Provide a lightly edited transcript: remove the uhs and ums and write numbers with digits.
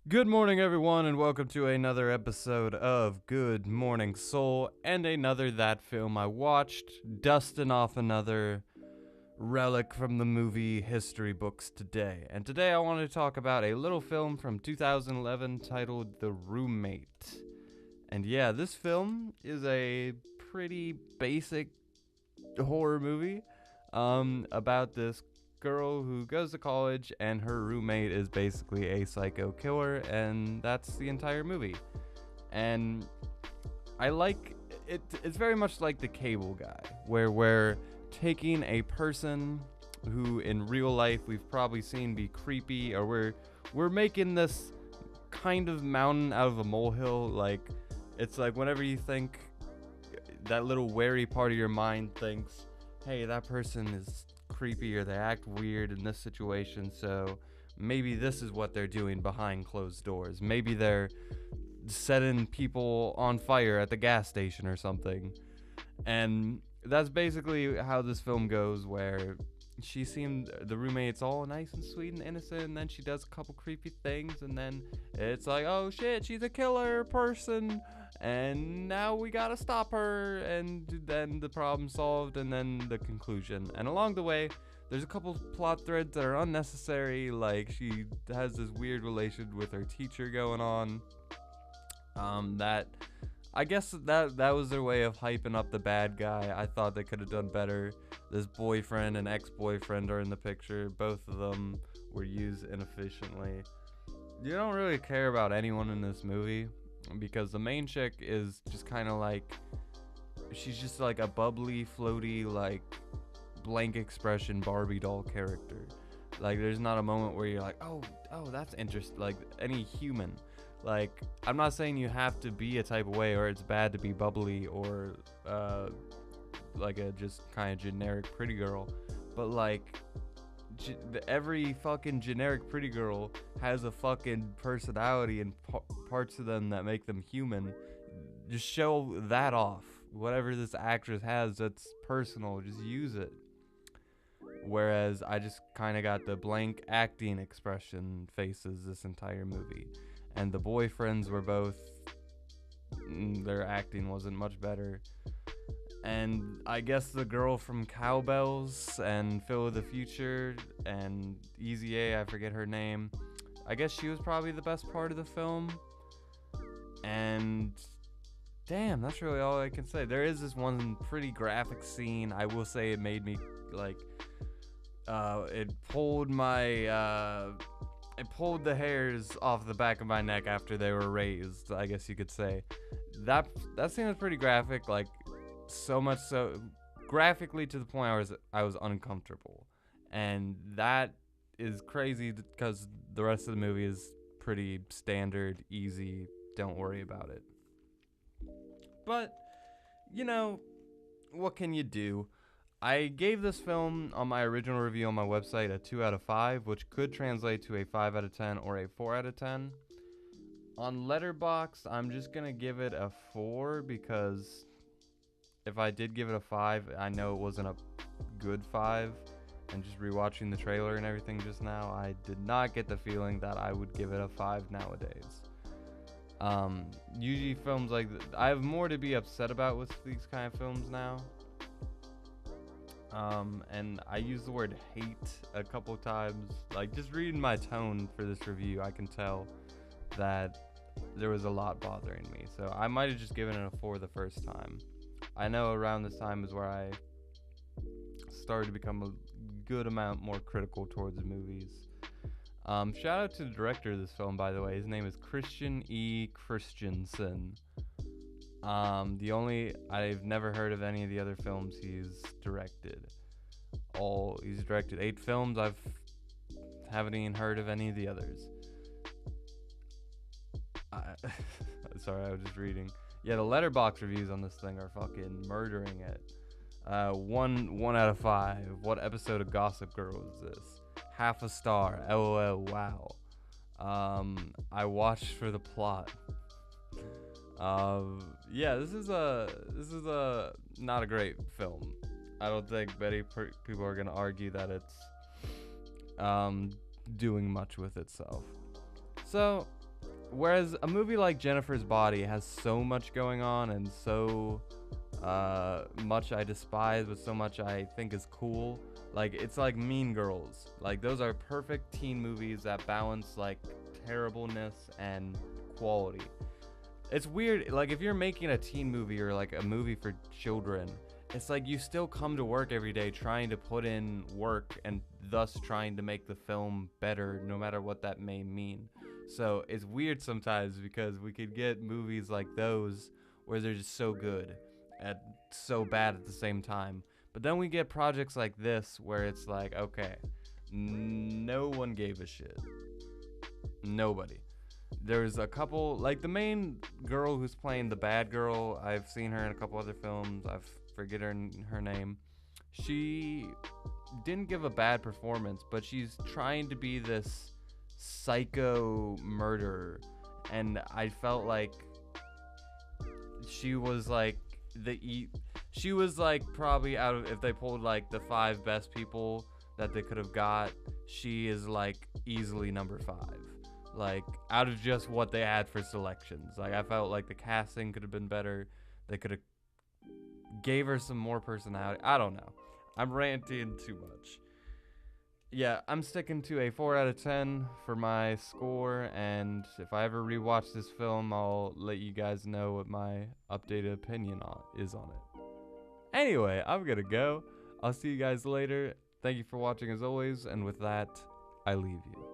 Good morning, everyone, and welcome to another episode of Good Morning Soul and another That Film I Watched, dusting off another relic from the movie history books today. And today I want to talk about a little film from 2011 titled The Roommate. And yeah, this film is a pretty basic horror movie about this girl who goes to college and her roommate is basically a psycho killer, and that's the entire movie. And I like it. It's very much like The Cable Guy, where we're taking a person who in real life we've probably seen be creepy, or we're making this kind of mountain out of a molehill. Like, it's like whenever you think, that little wary part of your mind thinks, hey, that person is creepy or they act weird in this situation, so maybe this is what they're doing behind closed doors. Maybe they're setting people on fire at the gas station or something. And that's basically how this film goes, where the roommate's all nice and sweet and innocent, and then she does a couple creepy things, and then it's like, oh shit, she's a killer person, and now we gotta stop her, and then the problem solved, and then the conclusion. And along the way, there's a couple plot threads that are unnecessary, like she has this weird relation with her teacher going on. That I guess that was their way of hyping up the bad guy. I thought they could have done better. This boyfriend and ex-boyfriend are in the picture. Both of them were used inefficiently. You don't really care about anyone in this movie because the main chick is just kind of like, she's just like a bubbly, floaty, like blank expression Barbie doll character. Like, there's not a moment where you're like, oh, that's interesting. Like any human. Like, I'm not saying you have to be a type of way or it's bad to be bubbly or like a just kind of generic pretty girl, but like every fucking generic pretty girl has a fucking personality and parts of them that make them human. Just show that off. Whatever this actress has that's personal, just use it. Whereas I just kind of got the blank acting expression faces this entire movie. And the boyfriends were both, their acting wasn't much better. And I guess the girl from Cowbells and Phil of the Future and Easy A, I forget her name, I guess she was probably the best part of the film. And damn, that's really all I can say. There is this one pretty graphic scene. I will say it made me like, it pulled the hairs off the back of my neck after they were raised, I guess you could say. That scene was pretty graphic, like so much so graphically to the point I was uncomfortable. And that is crazy because the rest of the movie is pretty standard, easy, don't worry about it. But, you know, what can you do? I gave this film on my original review on my website a 2 out of 5, which could translate to a 5 out of 10 or a 4 out of 10. On Letterboxd, I'm just going to give it a 4 because if I did give it a 5, I know it wasn't a good 5. And just rewatching the trailer and everything just now, I did not get the feeling that I would give it a 5 nowadays. Usually films like I have more to be upset about with these kind of films now. And I use the word hate a couple times. Like, just reading my tone for this review, I can tell that there was a lot bothering me. So I might have just given it a 4 the first time. I know around this time is where I started to become a good amount more critical towards the movies. Shout out to the director of this film, by the way. His name is Christian E. Christensen. I've never heard of any of the other films he's directed. He's directed 8 films. Haven't even heard of any of the others. Sorry, I was just reading. Yeah, the Letterboxd reviews on this thing are fucking murdering it. 1 out of 5. What episode of Gossip Girl is this? Half a star. LOL. Wow. I watched for the plot. Yeah, this is a not a great film. I don't think many people are gonna argue that it's doing much with itself. So whereas a movie like Jennifer's Body has so much going on and so much I despise, but so much I think is cool. Like, it's like Mean Girls. Like, those are perfect teen movies that balance, like, terribleness and quality. It's weird, like, if you're making a teen movie or, like, a movie for children, it's like you still come to work every day trying to put in work and thus trying to make the film better, no matter what that may mean. So it's weird sometimes because we could get movies like those where they're just so good and so bad at the same time. But then we get projects like this where it's like, okay, no one gave a shit. Nobody. There's a couple, like the main girl who's playing the bad girl, I've seen her in a couple other films, I forget her name. She didn't give a bad performance, but she's trying to be this psycho murderer, and I felt like she was like she was like probably out of, if they pulled like the 5 best people that they could have got, she is like easily number 5. Like, out of just what they had for selections. Like, I felt like the casting could have been better. They could have gave her some more personality. I don't know. I'm ranting too much. Yeah, I'm sticking to a 4 out of 10 for my score, and if I ever rewatch this film, I'll let you guys know what my updated opinion is on it. Anyway, I'm gonna go. I'll see you guys later. Thank you for watching as always, and with that, I leave you.